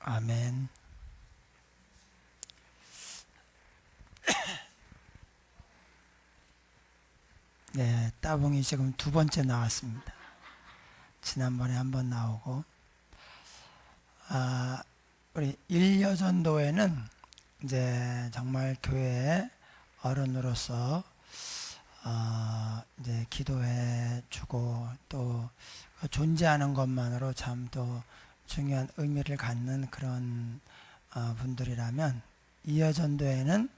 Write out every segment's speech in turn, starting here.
아멘. 네, 따봉이 지금 두 번째 나왔습니다. 지난번에 한 번 나오고, 우리 일여전도회는 이제 정말 교회의 어른으로서 이제 기도해 주고 또 존재하는 것만으로 참 또 중요한 의미를 갖는 그런 분들이라면, 이여전도회는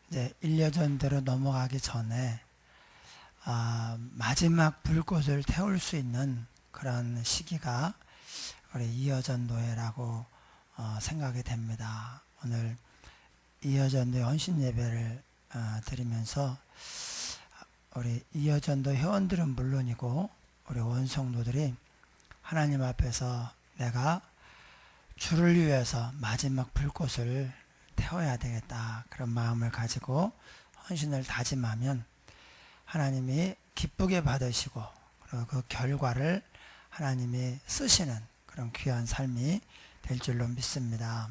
이제 일여전도로 넘어가기 전에 마지막 불꽃을 태울 수 있는 그런 시기가 우리 이여전도회라고 생각이 됩니다. 오늘 이여전도회 헌신 예배를 드리면서 우리 이여전도 회원들은 물론이고 우리 원성도들이 하나님 앞에서 내가 주를 위해서 마지막 불꽃을 태워야 되겠다, 그런 마음을 가지고 헌신을 다짐하면 하나님이 기쁘게 받으시고 그리고 그 결과를 하나님이 쓰시는 그런 귀한 삶이 될 줄로 믿습니다.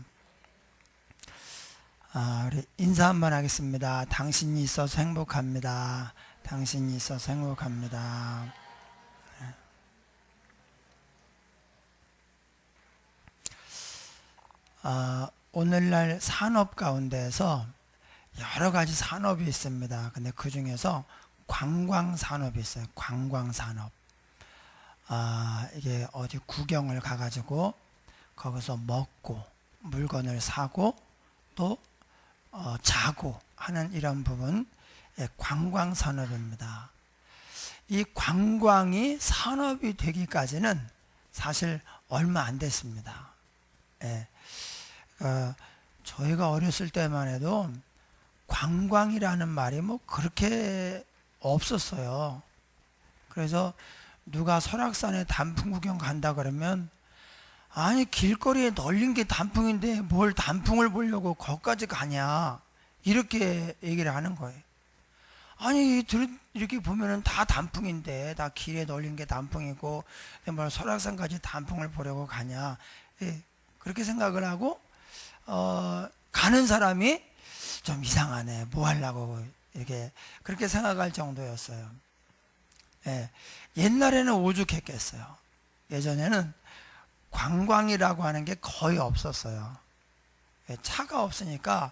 우리 인사 한번 하겠습니다. 당신이 있어서 행복합니다. 당신이 있어서 행복합니다. 오늘날 산업 가운데에서 여러 가지 산업이 있습니다. 근데 그 중에서 관광산업이 있어요. 관광산업. 이게 어디 구경을 가가지고 거기서 먹고 물건을 사고 또 자고 하는 이런 부분, 관광산업입니다. 이 관광이 산업이 되기까지는 사실 얼마 안 됐습니다. 저희가 어렸을 때만 해도 관광이라는 말이 뭐 그렇게 없었어요. 그래서 누가 설악산에 단풍 구경 간다 그러면, 아니 길거리에 널린 게 단풍인데 뭘 단풍을 보려고 거기까지 가냐, 이렇게 얘기를 하는 거예요. 아니 이렇게 보면은 다 단풍인데, 다 길에 널린 게 단풍이고 뭘 설악산까지 단풍을 보려고 가냐, 그렇게 생각을 하고 가는 사람이 좀 이상하네, 뭐 하려고 이렇게 그렇게 생각할 정도였어요. 옛날에는 오죽했겠어요. 예전에는 관광이라고 하는 게 거의 없었어요. 차가 없으니까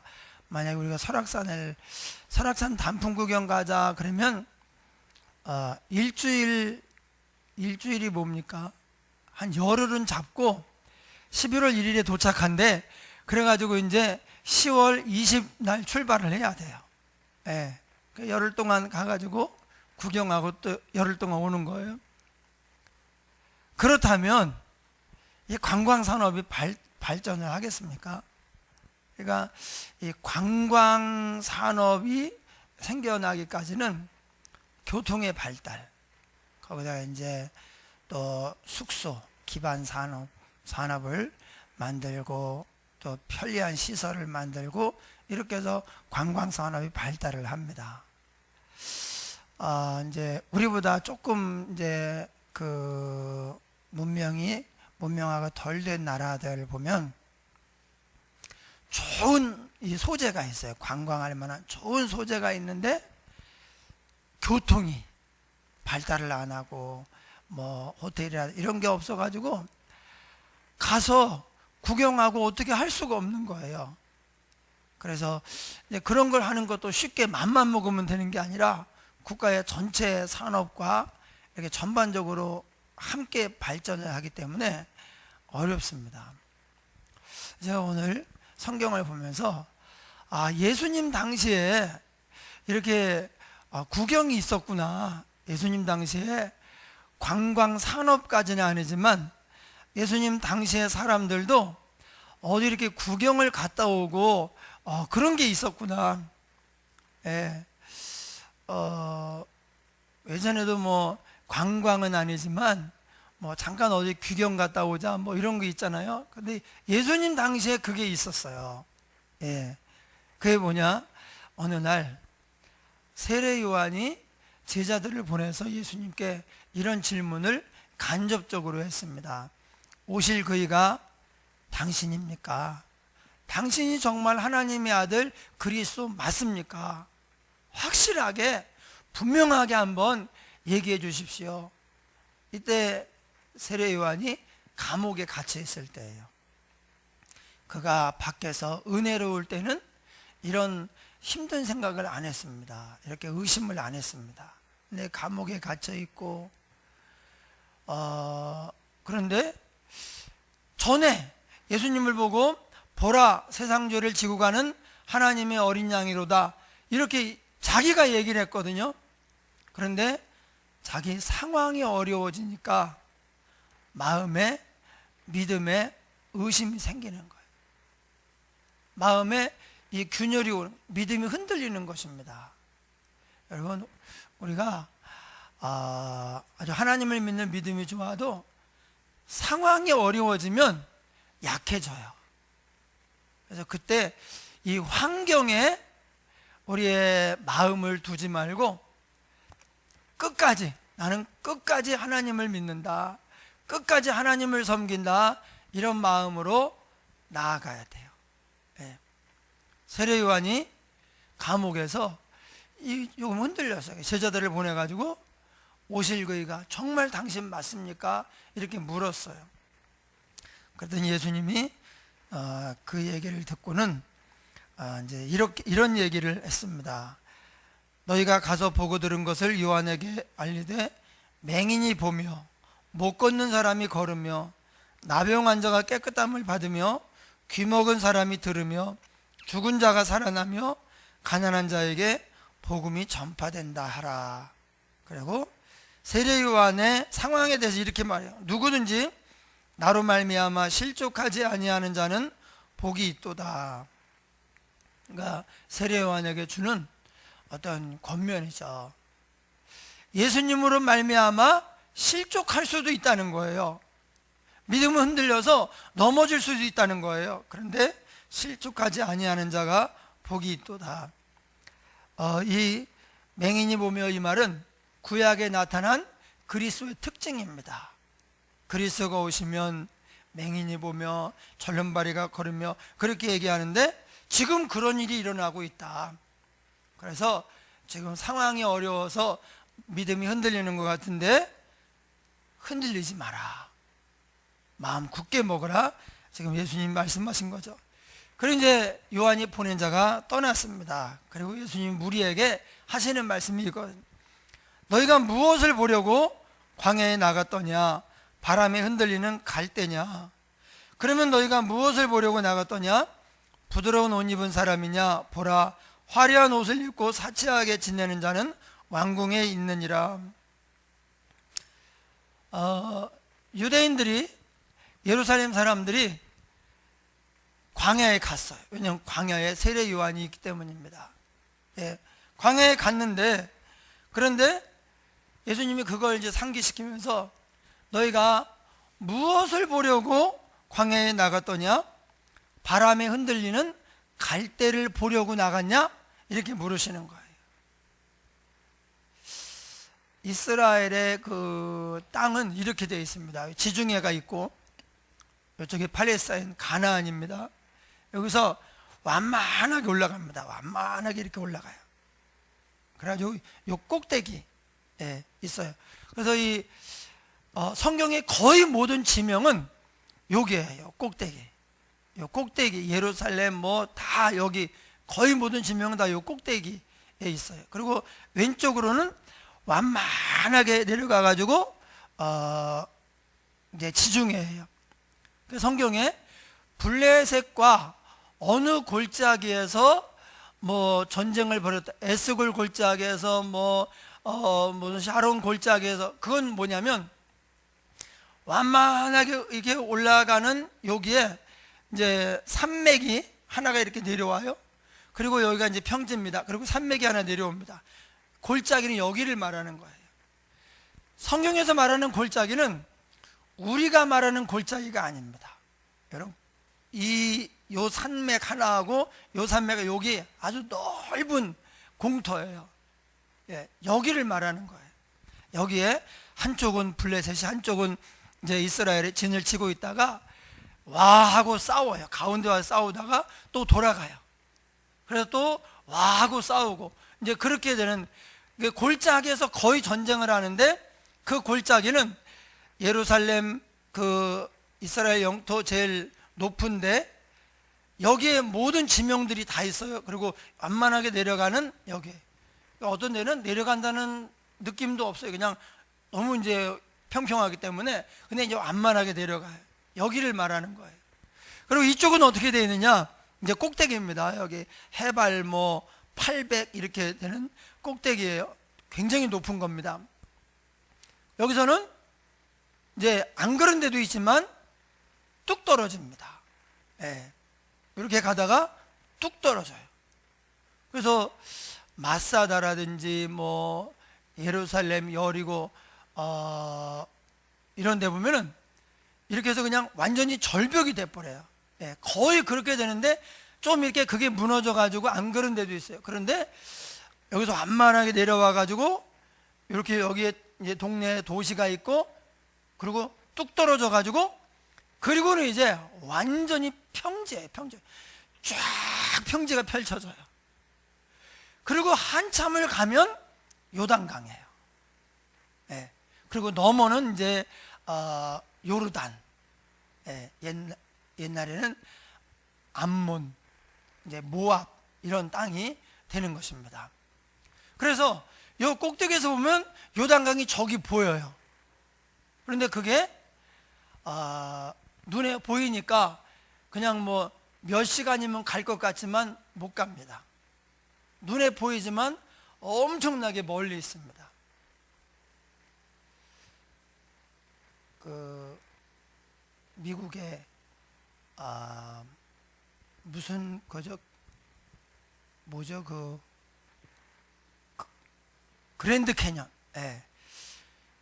만약에 우리가 설악산 단풍 구경 가자 그러면 일주일이 뭡니까? 한 열흘은 잡고 11월 1일에 도착한대. 그래가지고 이제 10월 20날 출발을 해야 돼요. 그 열흘 동안 가가지고 구경하고 또 열흘 동안 오는 거예요. 그렇다면 이 관광산업이 발전을 하겠습니까? 그러니까 이 관광산업이 생겨나기까지는 교통의 발달, 거기다가 이제 또 숙소 기반 산업을 만들고 또 편리한 시설을 만들고 이렇게 해서 관광산업이 발달을 합니다. 이제 우리보다 조금 이제 그 문명화가 덜 된 나라들 보면 좋은 이 소재가 있어요. 관광할 만한 좋은 소재가 있는데 교통이 발달을 안 하고 뭐 호텔이라 이런 게 없어가지고 가서 구경하고 어떻게 할 수가 없는 거예요. 그래서 이제 그런 걸 하는 것도 쉽게 맘만 먹으면 되는 게 아니라 국가의 전체 산업과 이렇게 전반적으로 함께 발전을 하기 때문에 어렵습니다. 제가 오늘 성경을 보면서 예수님 당시에 이렇게 구경이 있었구나. 예수님 당시에 관광 산업까지는 아니지만 예수님 당시의 사람들도 어디 이렇게 구경을 갔다 오고 그런 게 있었구나. 예전에도 뭐 관광은 아니지만 뭐 잠깐 어디 구경 갔다 오자 뭐 이런 거 있잖아요. 근데 예수님 당시에 그게 있었어요. 그게 뭐냐? 어느 날 세례 요한이 제자들을 보내서 예수님께 이런 질문을 간접적으로 했습니다. 오실 그이가 당신입니까? 당신이 정말 하나님의 아들 그리스도 맞습니까? 확실하게 분명하게 한번 얘기해 주십시오. 이때 세례 요한이 감옥에 갇혀 있을 때예요. 그가 밖에서 은혜로울 때는 이런 힘든 생각을 안 했습니다. 이렇게 의심을 안 했습니다. 근데 감옥에 갇혀 있고 그런데 전에 예수님을 보고 보라 세상 죄를 지고 가는 하나님의 어린 양이로다 이렇게 자기가 얘기를 했거든요. 그런데 자기 상황이 어려워지니까 마음에 믿음에 의심이 생기는 거예요. 마음에 이 균열이 오는, 믿음이 흔들리는 것입니다. 여러분, 우리가 아주 하나님을 믿는 믿음이 좋아도 상황이 어려워지면 약해져요. 그래서 그때 이 환경에 우리의 마음을 두지 말고 끝까지, 나는 끝까지 하나님을 믿는다, 끝까지 하나님을 섬긴다, 이런 마음으로 나아가야 돼요. 네. 세례 요한이 감옥에서 조금 흔들렸어요. 제자들을 보내가지고 오실 그이가 정말 당신 맞습니까? 이렇게 물었어요. 그랬더니 예수님이 그 얘기를 듣고는 이제 이런 얘기를 했습니다. 너희가 가서 보고 들은 것을 요한에게 알리되 맹인이 보며 못 걷는 사람이 걸으며 나병 환자가 깨끗함을 받으며 귀 먹은 사람이 들으며 죽은 자가 살아나며 가난한 자에게 복음이 전파된다 하라. 그리고 세례 요한의 상황에 대해서 이렇게 말해요. 누구든지 나로 말미암아 실족하지 아니하는 자는 복이 있도다. 그러니까 세례 요한에게 주는 어떤 권면이죠. 예수님으로 말미암아 실족할 수도 있다는 거예요. 믿음은 흔들려서 넘어질 수도 있다는 거예요. 그런데 실족하지 아니하는 자가 복이 있도다. 이 맹인이 보며 이 말은 구약에 나타난 그리스도의 특징입니다. 그리스도가 오시면 맹인이 보며 절름발이가 걸으며 그렇게 얘기하는데 지금 그런 일이 일어나고 있다. 그래서 지금 상황이 어려워서 믿음이 흔들리는 것 같은데 흔들리지 마라. 마음 굳게 먹으라. 지금 예수님 말씀하신 거죠. 그리고 이제 요한이 보낸 자가 떠났습니다. 그리고 예수님 무리에게 하시는 말씀이 이거든요. 너희가 무엇을 보려고 광야에 나갔더냐? 바람에 흔들리는 갈대냐? 그러면 너희가 무엇을 보려고 나갔더냐? 부드러운 옷 입은 사람이냐? 보라, 화려한 옷을 입고 사치하게 지내는 자는 왕궁에 있느니라. 유대인들이, 예루살렘 사람들이 광야에 갔어요. 왜냐하면 광야에 세례 요한이 있기 때문입니다. 예, 광야에 갔는데, 그런데 예수님이 그걸 이제 상기시키면서 너희가 무엇을 보려고 광야에 나갔더냐? 바람에 흔들리는 갈대를 보려고 나갔냐? 이렇게 물으시는 거예요. 이스라엘의 그 땅은 이렇게 되어 있습니다. 지중해가 있고 이쪽에 팔레스타인 가나안입니다. 여기서 완만하게 올라갑니다. 완만하게 이렇게 올라가요. 그래가지고 요 꼭대기에 있어요. 그래서 이 성경의 거의 모든 지명은 여기에요. 꼭대기. 요 꼭대기, 예루살렘 뭐 다 여기 거의 모든 지명은 다 요 꼭대기에 있어요. 그리고 왼쪽으로는 완만하게 내려가 가지고 이제 지중해예요. 그 성경에 블레셋과 어느 골짜기에서 뭐 전쟁을 벌였다, 에스골 골짜기에서 무슨 샤론 골짜기에서, 그건 뭐냐면 완만하게 이렇게 올라가는 여기에 이제 산맥이 하나가 이렇게 내려와요. 그리고 여기가 이제 평지입니다. 그리고 산맥이 하나 내려옵니다. 골짜기는 여기를 말하는 거예요. 성경에서 말하는 골짜기는 우리가 말하는 골짜기가 아닙니다. 여러분, 요 산맥 하나하고 요 산맥이 여기 아주 넓은 공터예요. 예, 여기를 말하는 거예요. 여기에 한쪽은 블레셋이, 한쪽은 이제 이스라엘이 진을 치고 있다가 와 하고 싸워요. 가운데 와서 싸우다가 또 돌아가요. 그래서 또 와 하고 싸우고, 이제 그렇게 되는, 골짜기에서 거의 전쟁을 하는데, 그 골짜기는 예루살렘 그 이스라엘 영토 제일 높은데 여기에 모든 지명들이 다 있어요. 그리고 완만하게 내려가는, 여기에 어떤 데는 내려간다는 느낌도 없어요. 그냥 너무 이제 평평하기 때문에. 근데 이제 완만하게 내려가요. 여기를 말하는 거예요. 그리고 이쪽은 어떻게 되어 있느냐, 이제 꼭대기입니다. 여기 해발 뭐 800 이렇게 되는 꼭대기예요. 굉장히 높은 겁니다. 여기서는 이제 안 그런 데도 있지만 뚝 떨어집니다. 예. 이렇게 가다가 뚝 떨어져요. 그래서 마사다라든지 뭐 예루살렘, 여리고 이런 데 보면은 이렇게 해서 그냥 완전히 절벽이 돼버려요. 예, 거의 그렇게 되는데 좀 이렇게 그게 무너져 가지고 안 그런 데도 있어요. 그런데 여기서 완만하게 내려와 가지고 이렇게 여기에 이제 동네 도시가 있고, 그리고 뚝 떨어져 가지고, 그리고는 이제 완전히 평지예요. 평지, 쫙 평지가 펼쳐져요. 그리고 한참을 가면 요단강이에요. 예, 그리고 넘어는 이제 요르단. 예, 옛날에는 암몬, 이제 모압 이런 땅이 되는 것입니다. 그래서 요 꼭대기에서 보면 요단강이 저기 보여요. 그런데 그게 눈에 보이니까 그냥 뭐 몇 시간이면 갈 것 같지만 못 갑니다. 눈에 보이지만 엄청나게 멀리 있습니다. 그 미국의 무슨 거죠? 뭐죠? 그랜드 캐년. 예.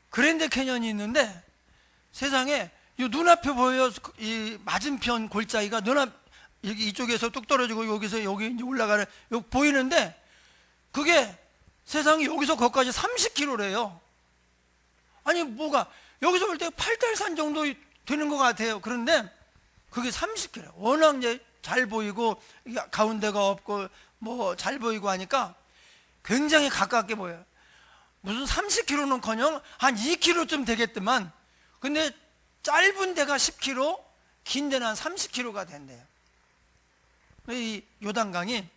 그랜드 캐년이 있는데 세상에 이 눈앞에 보여, 이 맞은편 골짜기가 눈앞, 이쪽에서 뚝 떨어지고 여기서 여기 이제 올라가는 여기 보이는데, 그게 세상에 여기서 거기까지 30km래요. 아니 뭐가 여기서 볼 때 팔달산 정도 되는 것 같아요. 그런데 그게 30km. 워낙 이제 잘 보이고 가운데가 없고 뭐 잘 보이고 하니까 굉장히 가깝게 보여요. 무슨 30km는커녕 한 2km쯤 되겠더만, 근데 짧은 데가 10km, 긴 데는 한 30km가 된대요. 이 요단강이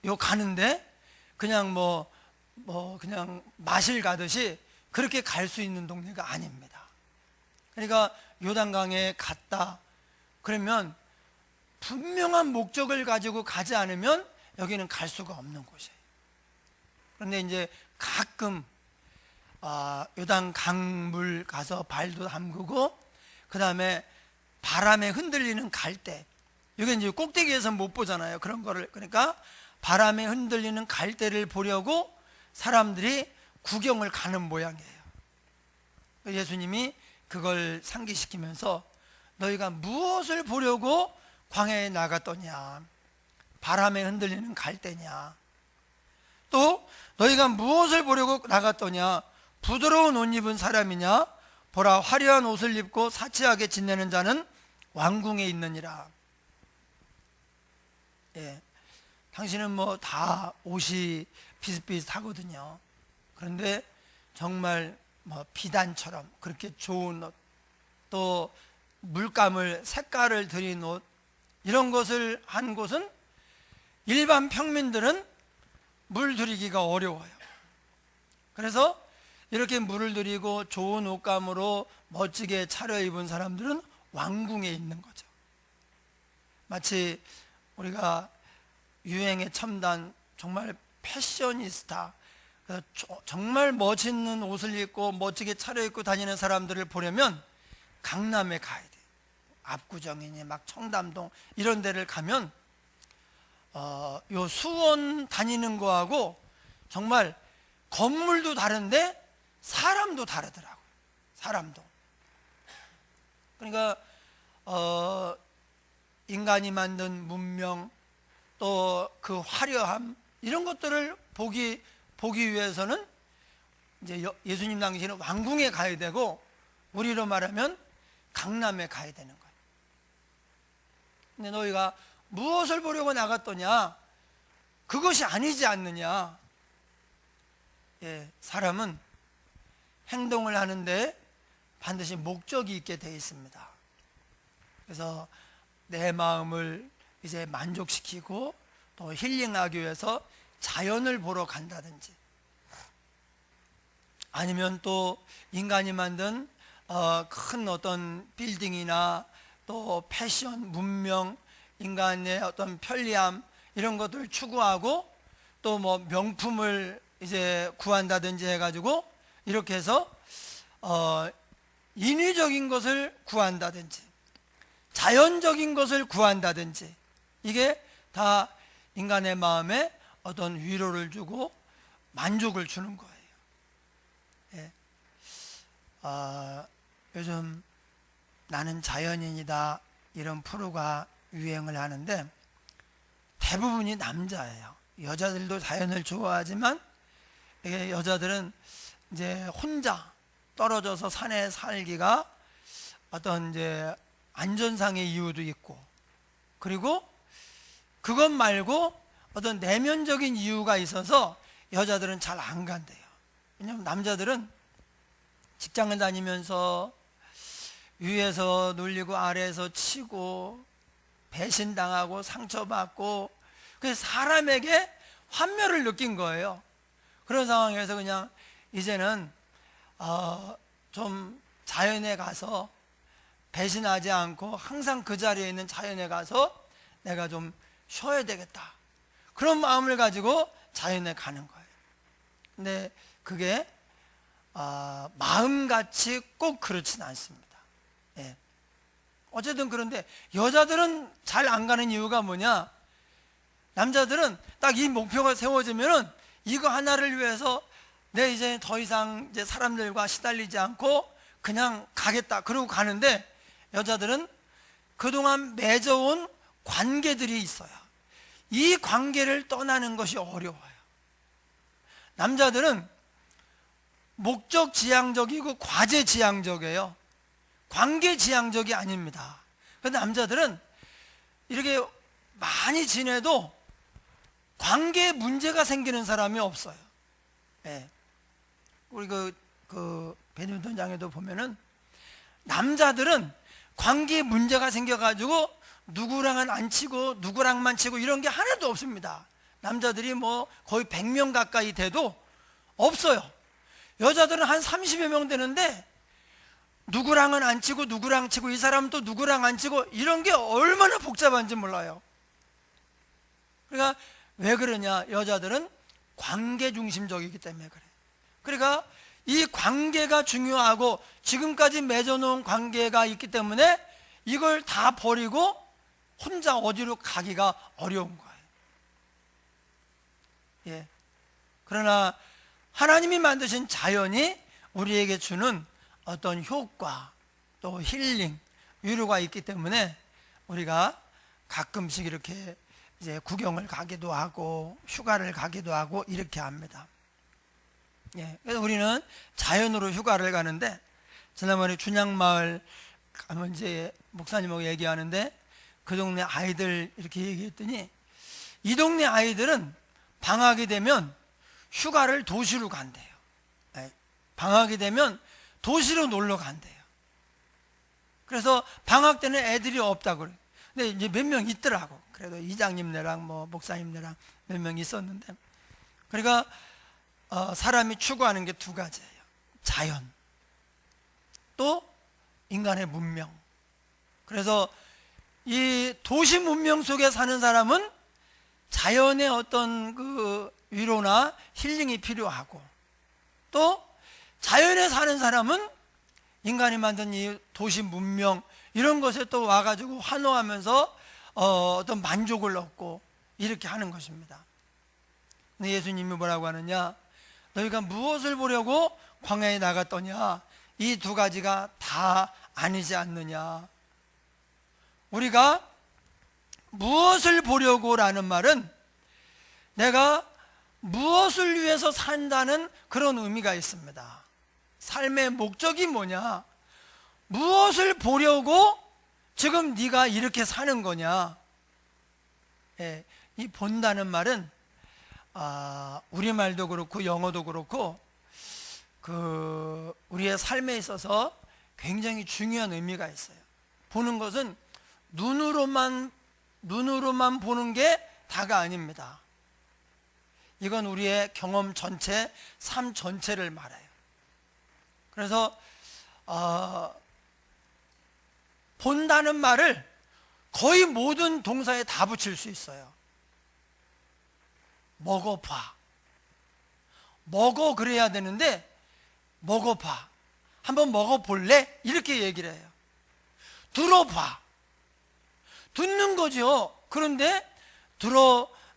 요 가는데 그냥 뭐 그냥 마실 가듯이 그렇게 갈 수 있는 동네가 아닙니다. 그러니까 요단강에 갔다 그러면 분명한 목적을 가지고 가지 않으면 여기는 갈 수가 없는 곳이에요. 그런데 이제 가끔 요단 강물 가서 발도 담그고, 그 다음에 바람에 흔들리는 갈대, 이게 이제 꼭대기에서 못 보잖아요. 그런 거를. 그러니까 바람에 흔들리는 갈대를 보려고 사람들이 구경을 가는 모양이에요. 예수님이 그걸 상기시키면서 너희가 무엇을 보려고 광야에 나갔더냐? 바람에 흔들리는 갈대냐? 또 너희가 무엇을 보려고 나갔더냐? 부드러운 옷 입은 사람이냐? 보라, 화려한 옷을 입고 사치하게 지내는 자는 왕궁에 있느니라. 예, 당신은 뭐 다 옷이 비슷비슷하거든요. 그런데 정말 뭐 비단처럼 그렇게 좋은 옷, 또 물감을, 색깔을 들인 옷, 이런 것을 한 곳은 일반 평민들은 물 들이기가 어려워요. 그래서 이렇게 물을 들이고 좋은 옷감으로 멋지게 차려입은 사람들은 왕궁에 있는 거죠. 마치 우리가 유행에 첨단, 정말 패셔니스타, 정말 멋있는 옷을 입고 멋지게 차려입고 다니는 사람들을 보려면 강남에 가야 돼요. 압구정이니 막 청담동 이런 데를 가면 요 수원 다니는 거하고 정말 건물도 다른데 사람도 다르더라고요. 사람도. 그러니까 인간이 만든 문명, 또 그 화려함, 이런 것들을 보기 위해서는 이제 예수님 당시에는 왕궁에 가야 되고, 우리로 말하면 강남에 가야 되는 거예요. 근데 너희가 무엇을 보려고 나갔더냐? 그것이 아니지 않느냐? 예, 사람은 행동을 하는데 반드시 목적이 있게 되어 있습니다. 그래서 내 마음을 이제 만족시키고 또 힐링하기 위해서 자연을 보러 간다든지, 아니면 또 인간이 만든 큰 어떤 빌딩이나 또 패션, 문명, 인간의 어떤 편리함 이런 것들을 추구하고 또 뭐 명품을 이제 구한다든지 해가지고 이렇게 해서 인위적인 것을 구한다든지 자연적인 것을 구한다든지, 이게 다 인간의 마음에 어떤 위로를 주고 만족을 주는 거예요. 예. 요즘 나는 자연인이다 이런 프로가 유행을 하는데 대부분이 남자예요. 여자들도 자연을 좋아하지만 이게 여자들은 이제 혼자 떨어져서 산에 살기가 어떤 이제 안전상의 이유도 있고, 그리고 그것 말고 어떤 내면적인 이유가 있어서 여자들은 잘 안 간대요. 왜냐하면 남자들은 직장을 다니면서 위에서 놀리고 아래에서 치고 배신당하고 상처받고, 그래서 사람에게 환멸을 느낀 거예요. 그런 상황에서 그냥 이제는 좀 자연에 가서 배신하지 않고 항상 그 자리에 있는 자연에 가서 내가 좀 쉬어야 되겠다, 그런 마음을 가지고 자연에 가는 거예요. 근데 그게 마음같이 꼭 그렇진 않습니다. 예. 어쨌든 그런데 여자들은 잘 안 가는 이유가 뭐냐? 남자들은 딱 이 목표가 세워지면은 이거 하나를 위해서 내 이제 더 이상 이제 사람들과 시달리지 않고 그냥 가겠다, 그러고 가는데, 여자들은 그동안 맺어온 관계들이 있어요. 이 관계를 떠나는 것이 어려워요. 남자들은 목적 지향적이고 과제 지향적이에요. 관계 지향적이 아닙니다. 그런데 남자들은 이렇게 많이 지내도 관계에 문제가 생기는 사람이 없어요. 예. 우리 그 배드민턴장에도 보면은 남자들은 관계에 문제가 생겨가지고 누구랑은 안 치고 누구랑만 치고 이런 게 하나도 없습니다. 남자들이 뭐 거의 100명 가까이 돼도 없어요. 여자들은 한 30여 명 되는데 누구랑은 안 치고 누구랑 치고 이 사람은 또 누구랑 안 치고, 이런 게 얼마나 복잡한지 몰라요. 그러니까 왜 그러냐? 여자들은 관계 중심적이기 때문에 그래. 그러니까 이 관계가 중요하고 지금까지 맺어놓은 관계가 있기 때문에 이걸 다 버리고 혼자 어디로 가기가 어려운 거예요. 예. 그러나 하나님이 만드신 자연이 우리에게 주는 어떤 효과, 또 힐링, 위로가 있기 때문에 우리가 가끔씩 이렇게 이제 구경을 가기도 하고 휴가를 가기도 하고 이렇게 합니다. 예. 그래서 우리는 자연으로 휴가를 가는데, 지난번에 춘향마을 가면 이제 목사님하고 얘기하는데 그 동네 아이들 이렇게 얘기했더니, 이 동네 아이들은 방학이 되면 휴가를 도시로 간대요. 예. 방학이 되면 도시로 놀러 간대요. 그래서 방학 때는 애들이 없다고 그래요. 근데 이제 몇 명 있더라고. 그래도 이장님네랑 뭐 목사님네랑 몇 명 있었는데, 그러니까 사람이 추구하는 게 두 가지예요. 자연, 또 인간의 문명. 그래서 이 도시 문명 속에 사는 사람은 자연의 어떤 그 위로나 힐링이 필요하고, 또 자연에 사는 사람은 인간이 만든 이 도시 문명 이런 것에 또 와가지고 환호하면서 어떤 만족을 얻고 이렇게 하는 것입니다. 근데 예수님이 뭐라고 하느냐? 너희가 무엇을 보려고 광야에 나갔더냐? 이 두 가지가 다 아니지 않느냐? 우리가 무엇을 보려고 라는 말은 내가 무엇을 위해서 산다는 그런 의미가 있습니다. 삶의 목적이 뭐냐? 무엇을 보려고 지금 네가 이렇게 사는 거냐? 예, 이 본다는 말은 우리말도 그렇고 영어도 그렇고 우리의 삶에 있어서 굉장히 중요한 의미가 있어요. 보는 것은 눈으로만 보는 게 다가 아닙니다. 이건 우리의 경험 전체, 삶 전체를 말해요. 그래서 본다는 말을 거의 모든 동사에 다 붙일 수 있어요. 먹어봐. 먹어 그래야 되는데 먹어봐. 한번 먹어볼래? 이렇게 얘기를 해요. 들어봐. 듣는 거죠. 그런데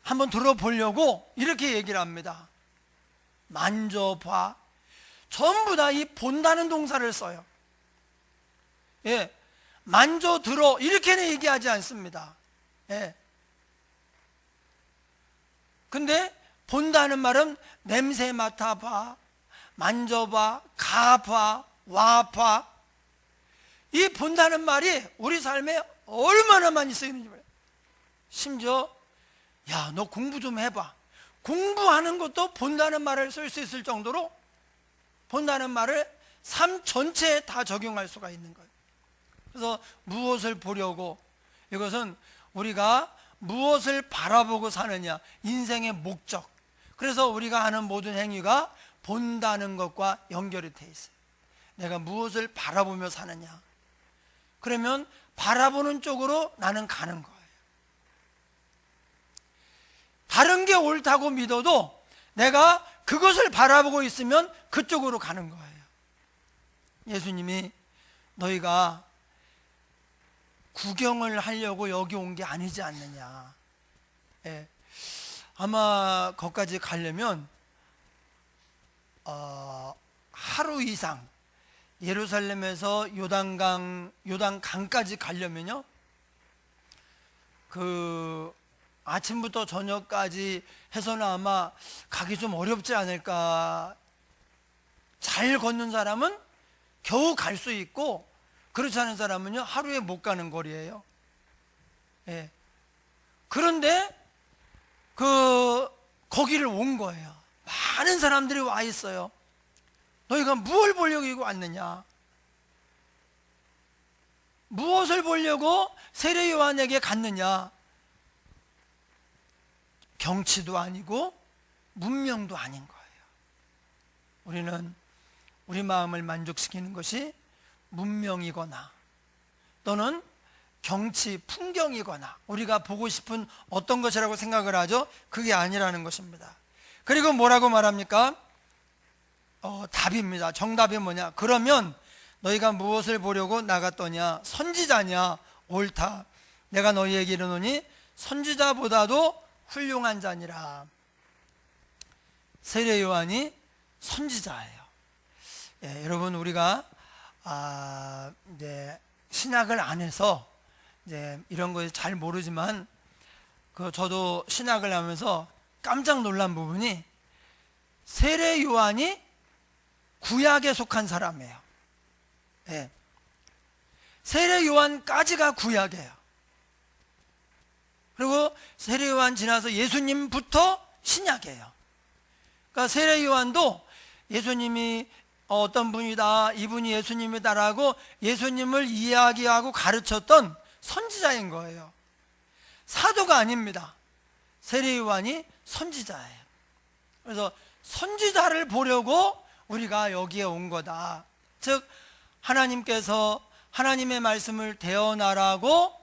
한번 들어보려고 이렇게 얘기를 합니다. 만져봐. 전부 다 이 본다는 동사를 써요. 예, 만져 들어 이렇게는 얘기하지 않습니다. 예. 근데 본다는 말은 냄새 맡아봐, 만져봐, 가봐, 와봐. 이 본다는 말이 우리 삶에 얼마나 많이 쓰이는지 몰라요. 심지어 야, 너 공부 좀 해봐. 공부하는 것도 본다는 말을 쓸 수 있을 정도로 본다는 말을 삶 전체에 다 적용할 수가 있는 거예요. 그래서 무엇을 보려고, 이것은 우리가 무엇을 바라보고 사느냐, 인생의 목적. 그래서 우리가 하는 모든 행위가 본다는 것과 연결이 돼 있어요. 내가 무엇을 바라보며 사느냐. 그러면 바라보는 쪽으로 나는 가는 거예요. 다른 게 옳다고 믿어도 내가 그것을 바라보고 있으면 그쪽으로 가는 거예요. 예수님이 너희가 구경을 하려고 여기 온 게 아니지 않느냐. 예. 아마 거기까지 가려면 하루 이상, 예루살렘에서 요단강까지 가려면요, 아침부터 저녁까지 해서는 아마 가기 좀 어렵지 않을까. 잘 걷는 사람은 겨우 갈 수 있고, 그렇지 않은 사람은요 하루에 못 가는 거리예요. 예. 그런데 거기를 온 거예요. 많은 사람들이 와 있어요. 너희가 무엇을 보려고 왔느냐? 무엇을 보려고 세례 요한에게 갔느냐? 경치도 아니고 문명도 아닌 거예요. 우리는 우리 마음을 만족시키는 것이 문명이거나 또는 경치, 풍경이거나 우리가 보고 싶은 어떤 것이라고 생각을 하죠. 그게 아니라는 것입니다. 그리고 뭐라고 말합니까? 답입니다. 정답이 뭐냐? 그러면 너희가 무엇을 보려고 나갔더냐? 선지자냐? 옳다. 내가 너희에게 이르노니 선지자보다도 훌륭한 자니라. 세례 요한이 선지자예요. 예, 여러분, 우리가 이제 신학을 안 해서 이제 이런 거 잘 모르지만 저도 신학을 하면서 깜짝 놀란 부분이 세례 요한이 구약에 속한 사람이에요. 예. 세례 요한까지가 구약이에요. 그리고 세례 요한 지나서 예수님부터 신약이에요. 그러니까 세례 요한도 예수님이 어떤 분이다, 이분이 예수님이다라고 예수님을 이야기하고 가르쳤던 선지자인 거예요. 사도가 아닙니다. 세례 요한이 선지자예요. 그래서 선지자를 보려고 우리가 여기에 온 거다. 즉 하나님께서 하나님의 말씀을 대언하라고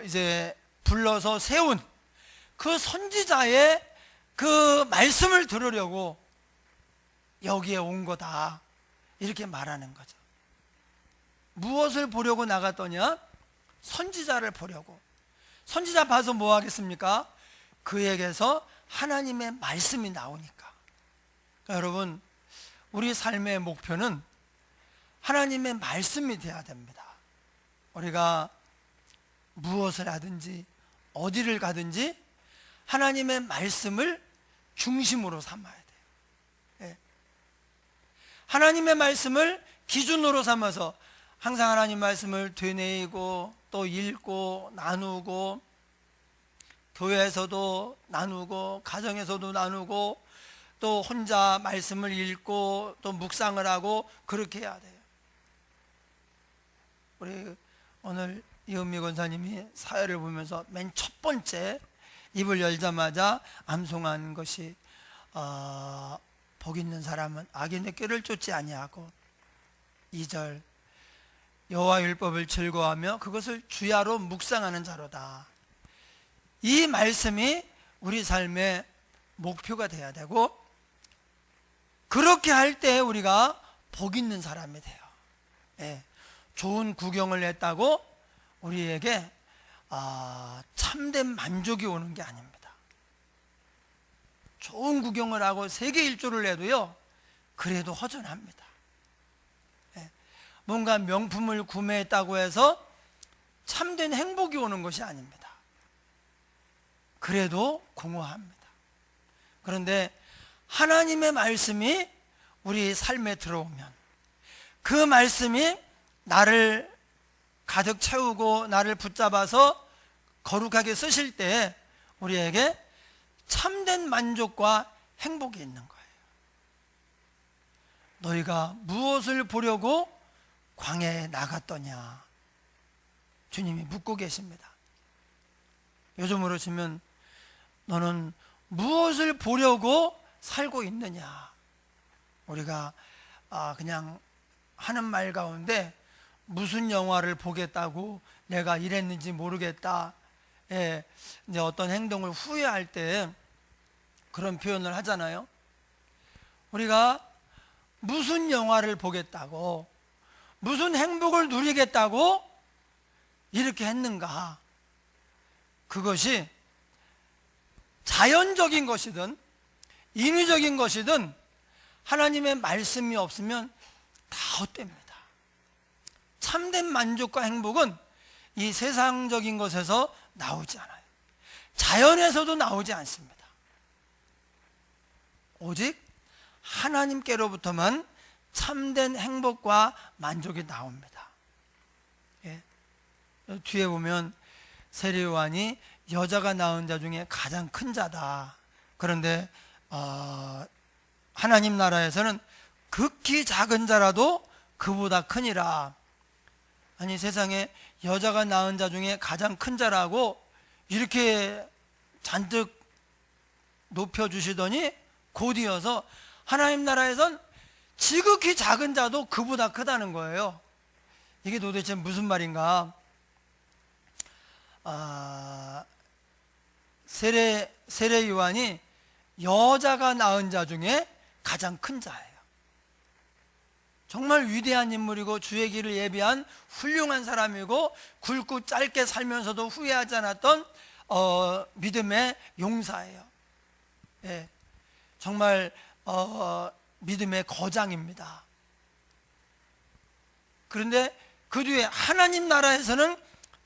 이제 불러서 세운 그 선지자의 그 말씀을 들으려고 여기에 온 거다. 이렇게 말하는 거죠. 무엇을 보려고 나갔더냐? 선지자를 보려고. 선지자 봐서 뭐 하겠습니까? 그에게서 하나님의 말씀이 나오니까. 그러니까 여러분, 우리 삶의 목표는 하나님의 말씀이 돼야 됩니다. 우리가 무엇을 하든지 어디를 가든지 하나님의 말씀을 중심으로 삼아야 돼요. 예. 하나님의 말씀을 기준으로 삼아서 항상 하나님 말씀을 되뇌이고 또 읽고 나누고 교회에서도 나누고 가정에서도 나누고 또 혼자 말씀을 읽고 또 묵상을 하고 그렇게 해야 돼요. 우리 오늘 이은미 권사님이 사회를 보면서 맨 첫 번째 입을 열자마자 암송한 것이 복 있는 사람은 악인의 꾀를 쫓지 아니하고 2절 여호와 율법을 즐거워하며 그것을 주야로 묵상하는 자로다. 이 말씀이 우리 삶의 목표가 돼야 되고 그렇게 할 때 우리가 복 있는 사람이 돼요. 예, 좋은 구경을 했다고 우리에게 참된 만족이 오는 게 아닙니다. 좋은 구경을 하고 세계 일주를 해도요, 그래도 허전합니다. 예, 뭔가 명품을 구매했다고 해서 참된 행복이 오는 것이 아닙니다. 그래도 공허합니다. 그런데 하나님의 말씀이 우리 삶에 들어오면 그 말씀이 나를 가득 채우고 나를 붙잡아서 거룩하게 쓰실 때 우리에게 참된 만족과 행복이 있는 거예요. 너희가 무엇을 보려고 광야에 나갔더냐? 주님이 묻고 계십니다. 요즘으로 치면 너는 무엇을 보려고 살고 있느냐? 우리가 그냥 하는 말 가운데 무슨 영화를 보겠다고 내가 이랬는지 모르겠다. 예, 이제 어떤 행동을 후회할 때 그런 표현을 하잖아요. 우리가 무슨 영화를 보겠다고, 무슨 행복을 누리겠다고 이렇게 했는가? 그것이 자연적인 것이든 인위적인 것이든 하나님의 말씀이 없으면 다 헛됩니다. 참된 만족과 행복은 이 세상적인 것에서 나오지 않아요. 자연에서도 나오지 않습니다. 오직 하나님께로부터만 참된 행복과 만족이 나옵니다. 예. 뒤에 보면 세례 요한이 여자가 낳은 자 중에 가장 큰 자다. 그런데 하나님 나라에서는 극히 작은 자라도 그보다 크니라. 아니, 세상에 여자가 낳은 자 중에 가장 큰 자라고 이렇게 잔뜩 높여주시더니 곧이어서 하나님 나라에선 지극히 작은 자도 그보다 크다는 거예요. 이게 도대체 무슨 말인가? 세례 요한이 여자가 낳은 자 중에 가장 큰 자예요. 정말 위대한 인물이고 주의 길을 예비한 훌륭한 사람이고 굵고 짧게 살면서도 후회하지 않았던 믿음의 용사예요. 예, 정말 믿음의 거장입니다. 그런데 그 뒤에 하나님 나라에서는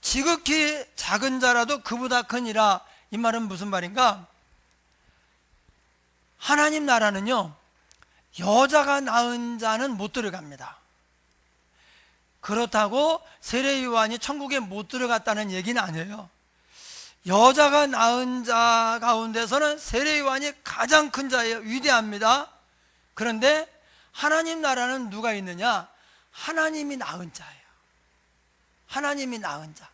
지극히 작은 자라도 그보다 크니라. 이 말은 무슨 말인가? 하나님 나라는요, 여자가 낳은 자는 못 들어갑니다. 그렇다고 세례 요한이 천국에 못 들어갔다는 얘기는 아니에요. 여자가 낳은 자 가운데서는 세례 요한이 가장 큰 자예요. 위대합니다. 그런데 하나님 나라는 누가 있느냐? 하나님이 낳은 자예요. 하나님이 낳은 자.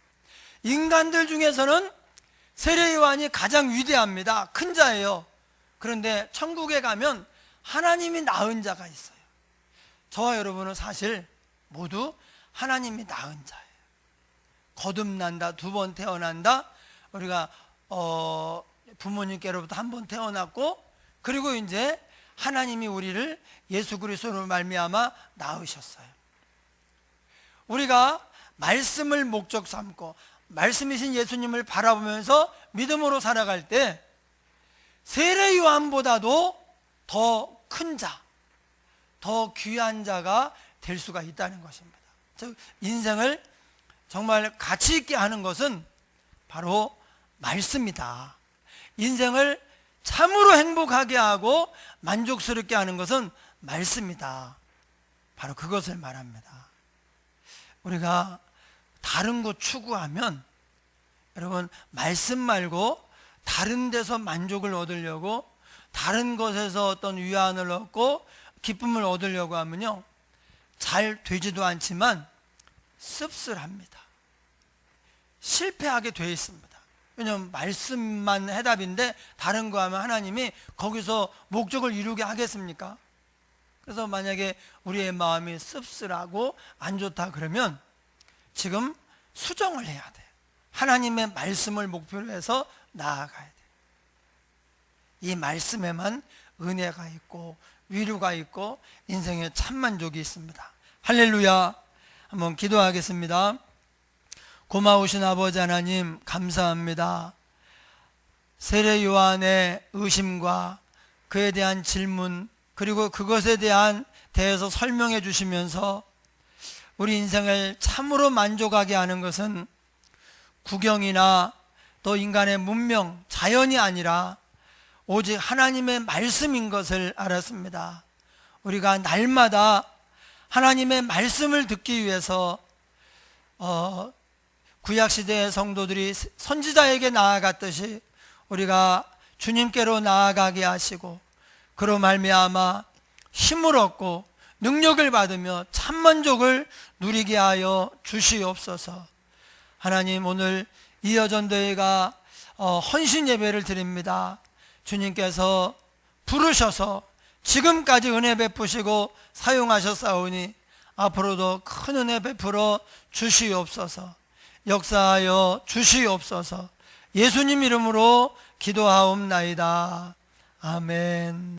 인간들 중에서는 세례 요한이 가장 위대합니다. 큰 자예요. 그런데 천국에 가면 하나님이 낳은 자가 있어요. 저와 여러분은 사실 모두 하나님이 낳은 자예요. 거듭난다, 두 번 태어난다. 우리가 부모님께로부터 한 번 태어났고, 그리고 이제 하나님이 우리를 예수 그리스도로 말미암아 낳으셨어요. 우리가 말씀을 목적 삼고 말씀이신 예수님을 바라보면서 믿음으로 살아갈 때 세례 요한보다도 더 큰 자, 더 귀한 자가 될 수가 있다는 것입니다. 즉 인생을 정말 가치 있게 하는 것은 바로 말씀이다. 인생을 참으로 행복하게 하고 만족스럽게 하는 것은 말씀이다. 바로 그것을 말합니다. 우리가 다른 거 추구하면, 여러분, 말씀 말고 다른 데서 만족을 얻으려고, 다른 것에서 어떤 위안을 얻고 기쁨을 얻으려고 하면요, 잘 되지도 않지만 씁쓸합니다. 실패하게 되어 있습니다. 왜냐하면 말씀만 해답인데 다른 거 하면 하나님이 거기서 목적을 이루게 하겠습니까? 그래서 만약에 우리의 마음이 씁쓸하고 안 좋다 그러면 지금 수정을 해야 돼요. 하나님의 말씀을 목표로 해서 나아가야 돼요. 이 말씀에만 은혜가 있고 위로가 있고 인생의 참만족이 있습니다. 할렐루야. 한번 기도하겠습니다. 고마우신 아버지 하나님, 감사합니다. 세례 요한의 의심과 그에 대한 질문, 그리고 그것에 대해서 설명해 주시면서 우리 인생을 참으로 만족하게 하는 것은 구경이나 또 인간의 문명, 자연이 아니라 오직 하나님의 말씀인 것을 알았습니다. 우리가 날마다 하나님의 말씀을 듣기 위해서 구약시대의 성도들이 선지자에게 나아갔듯이 우리가 주님께로 나아가게 하시고, 그로 말미암아 힘을 얻고 능력을 받으며 참만족을 누리게 하여 주시옵소서. 하나님, 오늘 이여전도회가 헌신 예배를 드립니다. 주님께서 부르셔서 지금까지 은혜 베푸시고 사용하셨사오니 앞으로도 큰 은혜 베풀어 주시옵소서. 역사하여 주시옵소서. 예수님 이름으로 기도하옵나이다. 아멘.